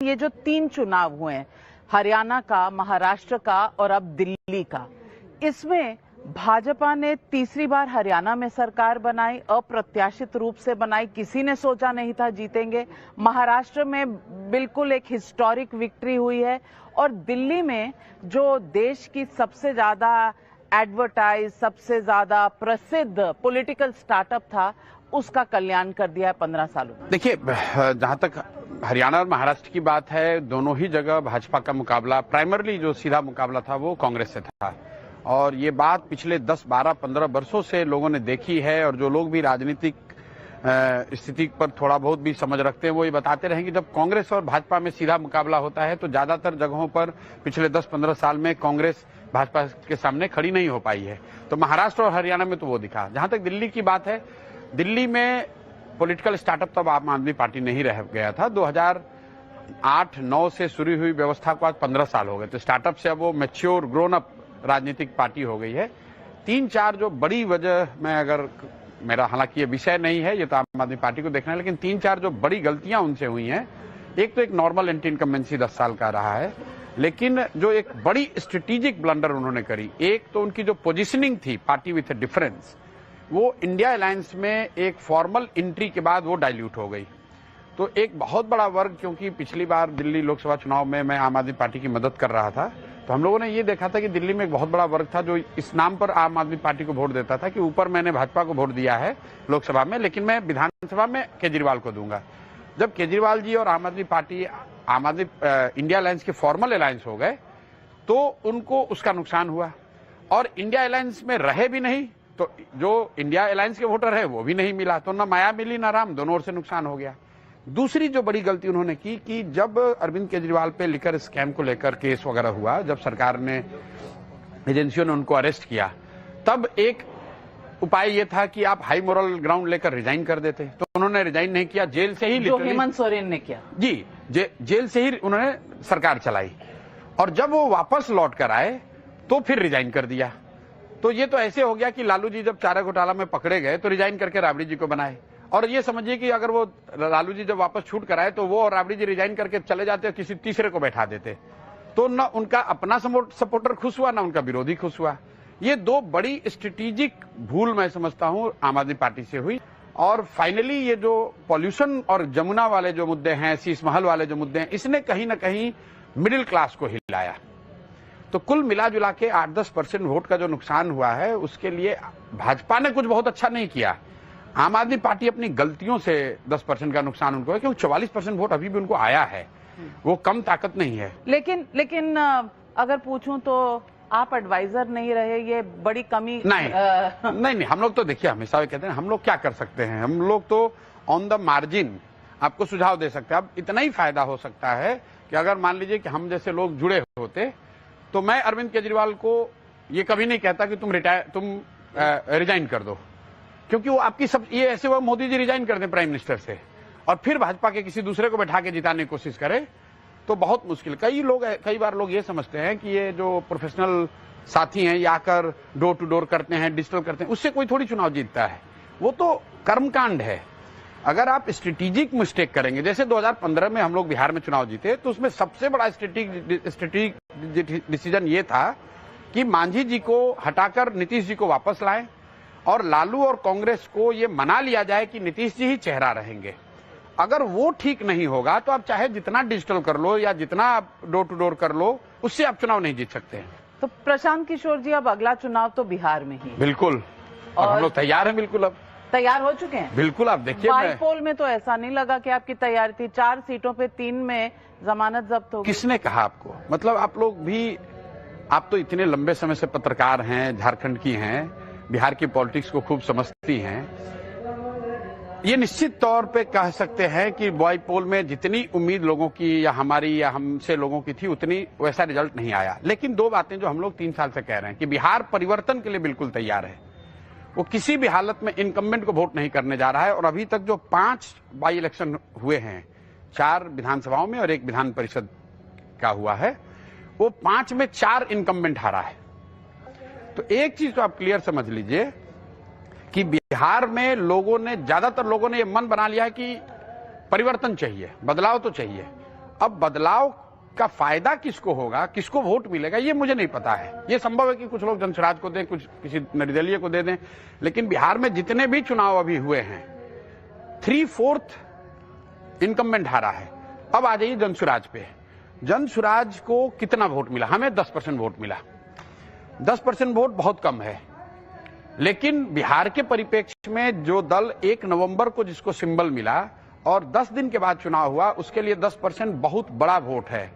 ये जो 3 चुनाव हुए हैं, हरियाणा का, महाराष्ट्र का और अब दिल्ली का, इसमें भाजपा ने तीसरी बार हरियाणा में सरकार बनाई, अप्रत्याशित रूप से बनाई, किसी ने सोचा नहीं था जीतेंगे। महाराष्ट्र में बिल्कुल एक हिस्टोरिक विक्ट्री हुई है और दिल्ली में जो देश की सबसे ज्यादा एडवर्टाइज, सबसे ज्यादा प्रसिद्ध पॉलिटिकल स्टार्टअप था, उसका कल्याण कर दिया है 15 सालों में। देखिए, जहां तक हरियाणा और महाराष्ट्र की बात है, दोनों ही जगह भाजपा का मुकाबला, प्राइमरली जो सीधा मुकाबला था वो कांग्रेस से था और ये बात पिछले 10, 12, 15 वर्षों से लोगों ने देखी है और जो लोग भी राजनीतिक स्थिति पर थोड़ा बहुत भी समझ रखते हैं वो ये बताते रहे कि जब कांग्रेस और भाजपा में सीधा मुकाबला होता है तो ज्यादातर जगहों पर पिछले 10-15 साल में कांग्रेस भाजपा के सामने खड़ी नहीं हो पाई है। तो महाराष्ट्र और हरियाणा में तो वो दिखा। जहां तक दिल्ली की बात है, दिल्ली में पॉलिटिकल स्टार्टअप तब आम आदमी पार्टी नहीं रह गया था। 2008-9 से शुरू हुई व्यवस्था को आज 15 साल हो गए, तो स्टार्टअप से अब वो मैच्योर ग्रोन अप राजनीतिक पार्टी हो गई है। 3-4 जो बड़ी वजह, मैं अगर मेरा हालांकि ये विषय नहीं है, ये तो आम आदमी पार्टी को देखना है, लेकिन 3-4 जो बड़ी गलतियां उनसे हुई हैं, एक तो एक नॉर्मल एंटी इनकम्बेंसी 10 साल का रहा है, लेकिन जो एक बड़ी स्ट्रेटेजिक ब्लंडर उन्होंने करी, एक तो उनकी जो पोजीशनिंग थी पार्टी विथ ए डिफरेंस, वो इंडिया अलायंस में एक फॉर्मल एंट्री के बाद वो डाइल्यूट हो गई। तो एक बहुत बड़ा वर्ग, क्योंकि पिछली बार दिल्ली लोकसभा चुनाव में मैं आम आदमी पार्टी की मदद कर रहा था, तो हम लोगों ने ये देखा था कि दिल्ली में एक बहुत बड़ा वर्ग था जो इस नाम पर आम आदमी पार्टी को वोट देता था कि ऊपर मैंने भाजपा को वोट दिया है लोकसभा में, लेकिन मैं विधानसभा में केजरीवाल को दूंगा। जब केजरीवाल जी और आम आदमी पार्टी, इंडिया अलायंस के फॉर्मल अलायंस हो गए तो उनको उसका नुकसान हुआ और इंडिया अलायंस में रहे भी नहीं, तो जो इंडिया अलायंस के वोटर है वो भी नहीं मिला, तो ना माया मिली ना राम, दोनों ओर से नुकसान हो गया। दूसरी जो बड़ी गलती उन्होंने की कि जब अरविंद केजरीवाल पे लिकर स्कैम को लेकर केस वगैरह हुआ, जब सरकार ने, एजेंसियों ने उनको अरेस्ट किया, तब एक उपाय ये था कि आप हाई मोरल ग्राउंड लेकर रिजाइन कर देते, तो उन्होंने रिजाइन नहीं किया, जेल से ही, जो हेमंत सोरेन ने किया जी, जेल से ही उन्होंने सरकार चलाई और जब वो वापस लौट कर आए तो फिर रिजाइन कर दिया। तो ये तो ऐसे हो गया कि लालू जी जब चारा घोटाला में पकड़े गए तो रिजाइन करके राबड़ी जी को बनाए, और ये समझिए कि अगर वो लालू जी जब वापस छूट कर आए तो वो और राबड़ी जी रिजाइन करके चले जाते और किसी तीसरे को बैठा देते, तो न उनका अपना सपोर्टर खुश हुआ, ना उनका विरोधी खुश हुआ। ये दो बड़ी स्ट्रेटेजिक भूल मैं समझता हूं आम आदमी पार्टी से हुई। और फाइनली ये जो पॉल्यूशन और जमुना वाले जो मुद्दे हैं, शीश महल वाले जो मुद्दे हैं, इसने कहीं ना कहीं मिडिल क्लास को हिलाया। तो कुल मिला जुला के 8-10% वोट का जो नुकसान हुआ है, उसके लिए भाजपा ने कुछ बहुत अच्छा नहीं किया। आम आदमी पार्टी अपनी गलतियों से 10% का नुकसान उनको है, क्योंकि 44% वोट अभी भी उनको आया है, वो कम ताकत नहीं है। लेकिन अगर पूछूं तो आप एडवाइजर नहीं रहे, ये बड़ी कमी नहीं, हम लोग तो देखिए हमेशा कहते हैं हम लोग क्या कर सकते हैं, हम लोग तो ऑन द मार्जिन आपको सुझाव दे सकते हैं। अब इतना ही फायदा हो सकता है कि अगर मान लीजिए कि हम जैसे लोग जुड़े होते, तो मैं अरविंद केजरीवाल को ये कभी नहीं कहता कि तुम रिजाइन कर दो, क्योंकि वो आपकी सब, ये ऐसे वो मोदी जी रिजाइन कर दें प्राइम मिनिस्टर से और फिर भाजपा के किसी दूसरे को बैठा के जिताने की कोशिश करे, तो बहुत मुश्किल। कई बार लोग ये समझते हैं कि ये जो प्रोफेशनल साथी हैं, ये आकर डोर टू डोर करते हैं, डिजिटल करते हैं, उससे कोई थोड़ी चुनाव जीतता है, वो तो कर्मकांड है। अगर आप स्ट्रेटेजिक मिस्टेक करेंगे, जैसे 2015 में हम लोग बिहार में चुनाव जीते, तो उसमें सबसे बड़ा स्ट्रेटेजिक डिसीजन ये था कि मांझी जी को हटाकर नीतीश जी को वापस लाएं और लालू और कांग्रेस को ये मना लिया जाए कि नीतीश जी ही चेहरा रहेंगे। अगर वो ठीक नहीं होगा तो आप चाहे जितना डिजिटल कर लो या जितना आप डोर टू डोर कर लो, उससे आप चुनाव नहीं जीत सकते हैं। तो प्रशांत किशोर जी, अब अगला चुनाव तो बिहार में ही। बिल्कुल, और हम लोग तैयार हैं, बिल्कुल अब तैयार हो चुके हैं। बिल्कुल, आप देखिए बाईपोल में तो ऐसा नहीं लगा कि आपकी तैयारी थी, 4 सीटों पे 3 में जमानत जब्त हो गई। किसने कहा आपको? मतलब आप लोग भी, आप तो इतने लंबे समय से पत्रकार हैं, झारखंड की हैं, बिहार की पॉलिटिक्स को खूब समझती हैं। ये निश्चित तौर पे कह सकते हैं कि बाईपोल में जितनी उम्मीद लोगों की या हमारी या हमसे लोगों की थी, उतनी वैसा रिजल्ट नहीं आया। लेकिन 2 बातें जो हम लोग 3 साल से कह रहे हैं कि बिहार परिवर्तन के लिए बिल्कुल तैयार है, वो किसी भी हालत में इनकम्बेंट को वोट नहीं करने जा रहा है। और अभी तक जो 5 बाई इलेक्शन हुए हैं, 4 विधानसभाओं में और 1 विधान परिषद का हुआ है, वो 5 में 4 इनकम्बेंट हारा है। तो एक चीज तो आप क्लियर समझ लीजिए कि बिहार में ज्यादातर लोगों ने ये मन बना लिया है कि परिवर्तन चाहिए, बदलाव तो चाहिए, अब बदलाव का फायदा किसको होगा, किसको वोट मिलेगा, ये मुझे नहीं पता है। ये संभव है कि कुछ लोग जनसुराज को दें, कुछ किसी निर्दलीय को दे दें, लेकिन बिहार में जितने भी चुनाव अभी हुए हैं 3/4 इनकम्बेंट हारा है। अब आ जाइए जनसुराज पे। जनसुराज को कितना वोट मिला? हमें 10% वोट मिला। 10% वोट बहुत कम है, लेकिन बिहार के परिप्रेक्ष्य में जो दल 1 नवंबर को जिसको सिंबल मिला और 10 दिन के बाद चुनाव हुआ, उसके लिए 10% बहुत बड़ा वोट है।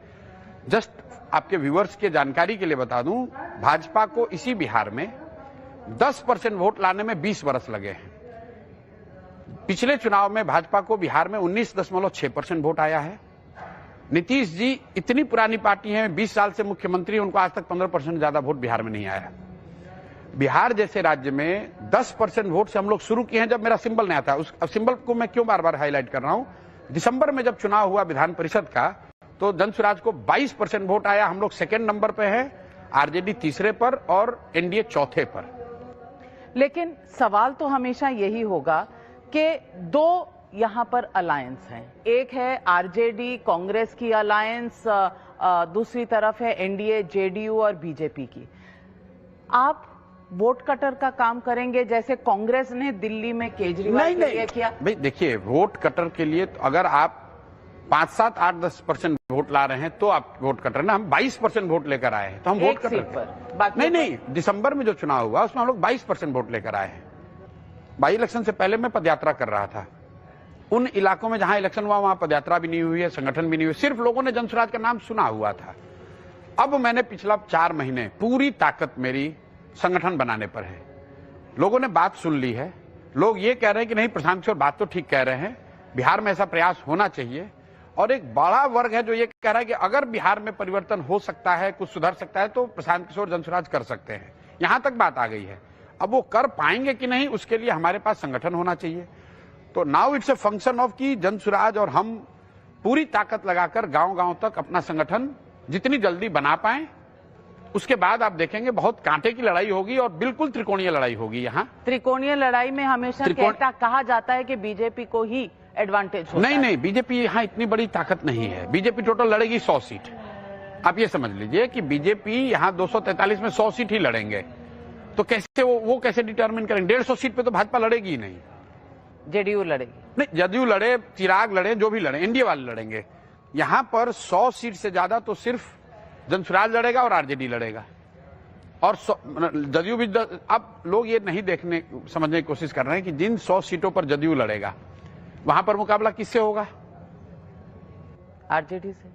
जस्ट आपके व्यूअर्स के जानकारी के लिए बता दूं, भाजपा को इसी बिहार में 10% वोट लाने में 20 वर्ष लगे हैं। पिछले चुनाव में भाजपा को बिहार में 19.6% वोट आया है। नीतीश जी इतनी पुरानी पार्टी है, 20 साल से मुख्यमंत्री, उनको आज तक 15% ज्यादा वोट बिहार में नहीं आया। बिहार जैसे राज्य में 10% वोट से हम लोग शुरू किए हैं जब मेरा सिंबल नहीं आता। उस सिंबल को मैं क्यों बार बार हाईलाइट कर रहा हूं? दिसंबर में जब चुनाव हुआ विधान परिषद का, तो जनसुराज को 22% वोट आया। हम लोग 2nd नंबर पे हैं, आरजेडी 3रे पर और एनडीए 4थे पर। लेकिन सवाल तो हमेशा यही होगा कि 2 यहां पर अलायंस हैं। एक है आरजेडी कांग्रेस की अलायंस, दूसरी तरफ है एनडीए जेडीयू और बीजेपी की। आप वोट कटर का काम करेंगे जैसे कांग्रेस ने दिल्ली में केजरीवाल के लिए किया? भाई देखिए, वोट कटर के लिए तो अगर आप 5, 7, 8, 10% वोट ला रहे हैं तो आप वोट कटर ना। हम 22% वोट लेकर आए हैं, तो हम वोट कटर पर नहीं, दिसंबर में जो चुनाव हुआ उसमें हम लोग 22% वोट लेकर आए हैं। बाई इलेक्शन से पहले मैं पदयात्रा कर रहा था। उन इलाकों में जहां इलेक्शन हुआ वहां पदयात्रा भी नहीं हुई है, संगठन भी नहीं हुई, सिर्फ लोगों ने जनसुराज का नाम सुना हुआ था। अब मैंने पिछला 4 महीने पूरी ताकत मेरी संगठन बनाने पर है। लोगों ने बात सुन ली है। लोग ये कह रहे हैं कि नहीं, प्रशांत किशोर बात तो ठीक कह रहे हैं, बिहार में ऐसा प्रयास होना चाहिए। और एक बड़ा वर्ग है जो ये कह रहा है कि अगर बिहार में परिवर्तन हो सकता है, कुछ सुधर सकता है, तो प्रशांत किशोर जनसुराज कर सकते हैं। यहां तक बात आ गई है। अब वो कर पाएंगे कि नहीं, उसके लिए हमारे पास संगठन होना चाहिए। तो now it's a function of कि जनसुराज और हम पूरी ताकत लगाकर गांव-गांव तक अपना संगठन जितनी जल्दी बना पाएं। उसके बाद आप देखेंगे बहुत कांटे की लड़ाई होगी और बिल्कुल त्रिकोणीय लड़ाई होगी। यहाँ त्रिकोणीय लड़ाई में हमेशा कहा जाता है कि बीजेपी को ही एडवांटेज होता है। नहीं, बीजेपी यहाँ इतनी बड़ी ताकत नहीं है। बीजेपी टोटल लड़ेगी 100 सीट। आप ये समझ लीजिए कि बीजेपी यहाँ 243 में 100 सीट ही लड़ेंगे। तो कैसे वो कैसे डिटरमिन करेंगे? 150 सीट पे तो भाजपा लड़ेगी ही नहीं। जेडीयू लड़ेगी? नहीं, जदयू लड़े, चिराग लड़े, जो भी लड़े, एनडीए वाले लड़ेंगे। यहाँ पर 100 सीट से ज्यादा तो सिर्फ जनसुराज लड़ेगा और आरजेडी लड़ेगा। और जदयू भी अब लोग ये नहीं समझने की कोशिश कर रहे हैं कि जिन 100 सीटों पर जदयू लड़ेगा वहां पर मुकाबला किससे होगा? आरजेडी से।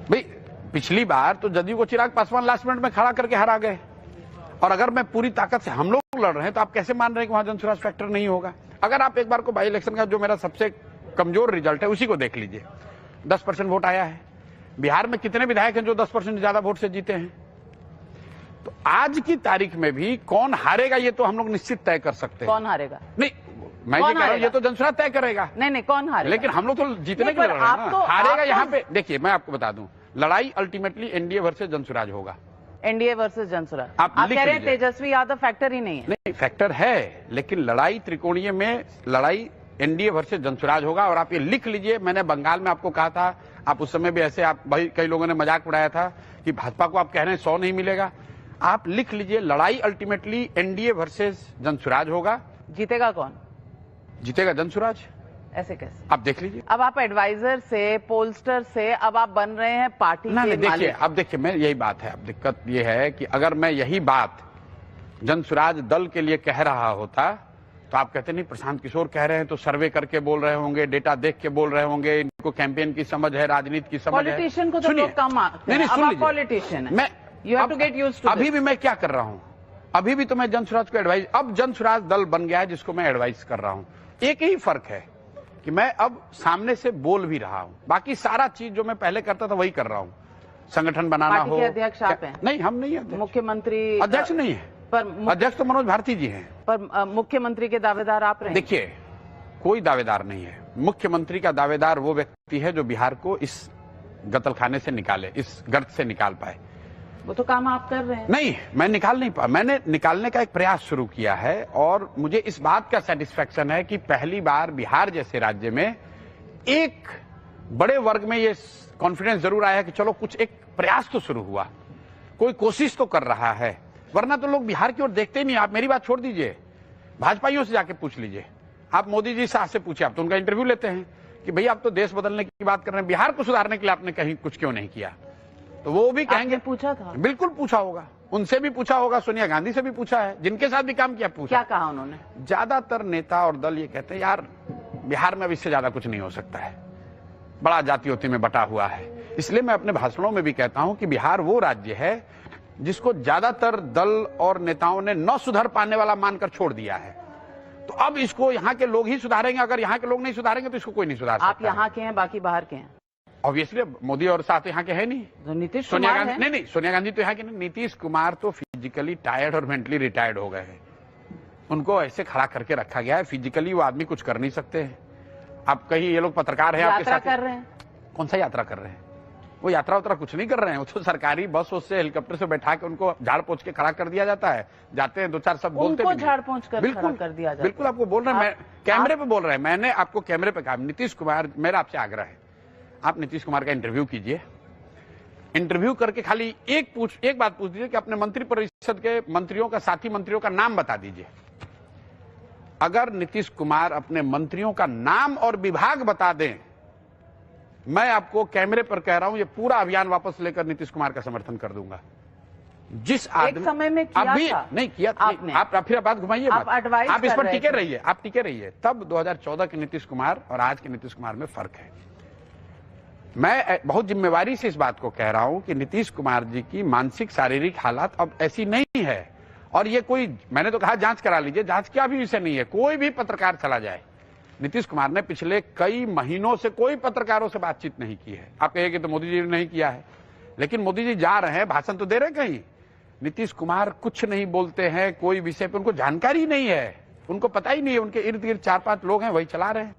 भाई पिछली बार तो जदयू को चिराग पासवान लास्ट मिनट में खड़ा करके हरा गए। और अगर मैं पूरी ताकत से हम लोग लड़ रहे हैं तो आप कैसे मान रहे हैं कि वहां जनसुराज फैक्टर नहीं होगा? अगर आप एक बार को बाई इलेक्शन का जो मेरा सबसे कमजोर रिजल्ट है उसी को देख लीजिए, 10% वोट आया है। बिहार में कितने विधायक हैं जो 10% ज्यादा वोट से जीते हैं? तो आज की तारीख में भी कौन हारेगा ये तो हम लोग निश्चित तय कर सकते हैं। कौन हारेगा? नहीं, मैं ये कह रहा हूं ये तो जनसुराज तय करेगा। नहीं, कौन हारेगा? लेकिन हम लोग तो जीतने के लिए लड़ रहे हैं ना। हारेगा यहाँ पे देखिए, मैं आपको बता दूं, लड़ाई अल्टीमेटली एनडीए वर्सेस जनसुराज होगा। NDA versus Jan Suraaj. आप कह रहे हैं तेजस्वी यादव फैक्टर ही नहीं है? नहीं, फैक्टर है, लेकिन लड़ाई त्रिकोणीय में लड़ाई एनडीए वर्सेस जनसुराज होगा। और आप ये लिख लीजिए, मैंने बंगाल में आपको कहा था, आप उस समय भी ऐसे आप भाई कई लोगों ने मजाक उड़ाया था कि भाजपा को आप कह रहे हैं 100 नहीं मिलेगा। आप लिख लीजिए, लड़ाई अल्टीमेटली एनडीए वर्सेस जनसुराज होगा। जीतेगा कौन? जीतेगा जनसुराज। ऐसे कैसे? आप देख लीजिए। अब आप एडवाइजर से, पोलस्टर से, अब आप बन रहे हैं पार्टी के मालिक। देखिए, अब देखिए, मैं यही बात है। अब दिक्कत ये है कि अगर मैं यही बात जनसुराज दल के लिए कह रहा होता तो आप कहते नहीं प्रशांत किशोर कह रहे हैं तो सर्वे करके बोल रहे होंगे, डेटा देख के बोल रहे होंगे, इनको कैंपेन की समझ है, राजनीति की समझ है। पॉलिटिशियन को तो लोग कम मानते हैं। अब आप पॉलिटिशियन हैं। मैं you have to get used to. अभी भी मैं क्या कर रहा हूं? अभी भी तो मैं जनसुराज को एडवाइस, अब जनसुराज दल बन गया है जिसको मैं एडवाइस कर रहा हूं। एक ही फर्क है कि मैं अब सामने से बोल भी रहा हूं, बाकी सारा चीज जो मैं पहले करता था वही कर रहा हूं। संगठन बनाना हो। पार्टी के अध्यक्ष आप हैं? नहीं, हम नहीं है। मुख्यमंत्री अध्यक्ष नहीं है, पर अध्यक्ष तो मनोज भारती जी हैं। पर मुख्यमंत्री के दावेदार आप रहे? देखिए, कोई दावेदार नहीं है। मुख्यमंत्री का दावेदार वो व्यक्ति है जो बिहार को इस गतलखाने से निकाले, इस गर्त से निकाल पाए। वो तो काम आप कर रहे हैं। नहीं, मैं निकाल नहीं पाया। मैंने निकालने का एक प्रयास शुरू किया है और मुझे इस बात का सेटिस्फेक्शन है कि पहली बार बिहार जैसे राज्य में एक बड़े वर्ग में ये कॉन्फिडेंस जरूर आया कि चलो कुछ एक प्रयास तो शुरू हुआ, कोई कोशिश तो कर रहा है। वरना तो लोग बिहार की ओर देखते ही नहीं। आप मेरी बात छोड़ दीजिए, भाजपाइयों से जाके पूछ लीजिए, आप मोदी जी शाह से पूछिए, आप तो उनका इंटरव्यू लेते हैं कि भैया आप तो देश बदलने की बात कर रहे हैं, बिहार को सुधारने के लिए आपने कहीं कुछ क्यों नहीं किया? तो वो भी कहेंगे पूछा था, बिल्कुल पूछा होगा, उनसे भी पूछा होगा, सोनिया गांधी से भी पूछा है, जिनके साथ भी काम किया पूछा। क्या कहा उन्होंने? ज्यादातर नेता और दल ये कहते हैं यार बिहार में अब इससे ज्यादा कुछ नहीं हो सकता है, बड़ा जातियों में बटा हुआ है। इसलिए मैं अपने भाषणों में भी कहता हूं कि बिहार वो राज्य है जिसको ज्यादातर दल और नेताओं ने न सुधर पाने वाला मानकर छोड़ दिया है। तो अब इसको यहाँ के लोग ही सुधारेंगे। अगर यहाँ के लोग नहीं सुधारेंगे तो इसको कोई नहीं सुधार सकता। आप यहाँ के हैं, बाकी बाहर के हैं। ऑब्वियसली मोदी और साथ यहाँ के हैं नहीं, तो नीतीश सोनिया कुमार गांधी नहीं, सोनिया गांधी तो यहाँ के नहीं। नीतीश कुमार तो फिजिकली टायर्ड और मेंटली रिटायर्ड हो गए हैं। उनको ऐसे खड़ा करके रखा गया है, फिजिकली वो आदमी कुछ कर नहीं सकते हैं। आप कहीं ये लोग पत्रकार हैं आपके साथ कर रहे हैं, कौन सा यात्रा कर रहे हैं? वो यात्रा उतरा कुछ नहीं कर रहे हैं। वो तो सरकारी बस उससे हेलीकॉप्टर से बैठा के उनको झाड़ पोंछ के खड़ा कर दिया जाता है, जाते हैं दो चार शब्द बोलते हैं, झाड़ पोंछ कर खड़ा कर दिया जाता है। बिल्कुल आपको बोल रहे हैं, मैं कैमरे पे बोल रहे हैं, मैंने आपको कैमरे पे कहा। नीतीश कुमार, मेरा आपसे आग्रह है, आप नीतीश कुमार का इंटरव्यू कीजिए। इंटरव्यू करके खाली एक बात पूछ दीजिए कि अपने मंत्रिपरिषद के मंत्रियों का, साथी मंत्रियों का नाम बता दीजिए। अगर नीतीश कुमार अपने मंत्रियों का नाम और विभाग बता दें, मैं आपको कैमरे पर कह रहा हूं, ये पूरा अभियान वापस लेकर नीतीश कुमार का समर्थन कर दूंगा। जिस आदमी एक समय में किया अभी था, नहीं किया आपने, आप फिर बात घुमाइए, आप इस पर टिके रहिए, आप टिके रहिए। तब 2014 के नीतीश कुमार और आज के नीतीश कुमार में फर्क है। मैं बहुत जिम्मेवारी से इस बात को कह रहा हूं कि नीतीश कुमार जी की मानसिक शारीरिक हालत अब ऐसी नहीं है। और ये कोई, मैंने तो कहा जांच करा लीजिए, जांच क्या भी विषय नहीं है। कोई भी पत्रकार चला जाए, नीतीश कुमार ने पिछले कई महीनों से कोई पत्रकारों से बातचीत नहीं की है। आप कहिए कि तो मोदी जी ने नहीं किया है, लेकिन मोदी जी जा रहे हैं, भाषण तो दे रहे कहीं। नीतीश कुमार कुछ नहीं बोलते हैं, कोई विषय पर उनको जानकारी नहीं है, उनको पता ही नहीं है। उनके इर्द गिर्द 4-5 लोग हैं, वही चला रहे हैं।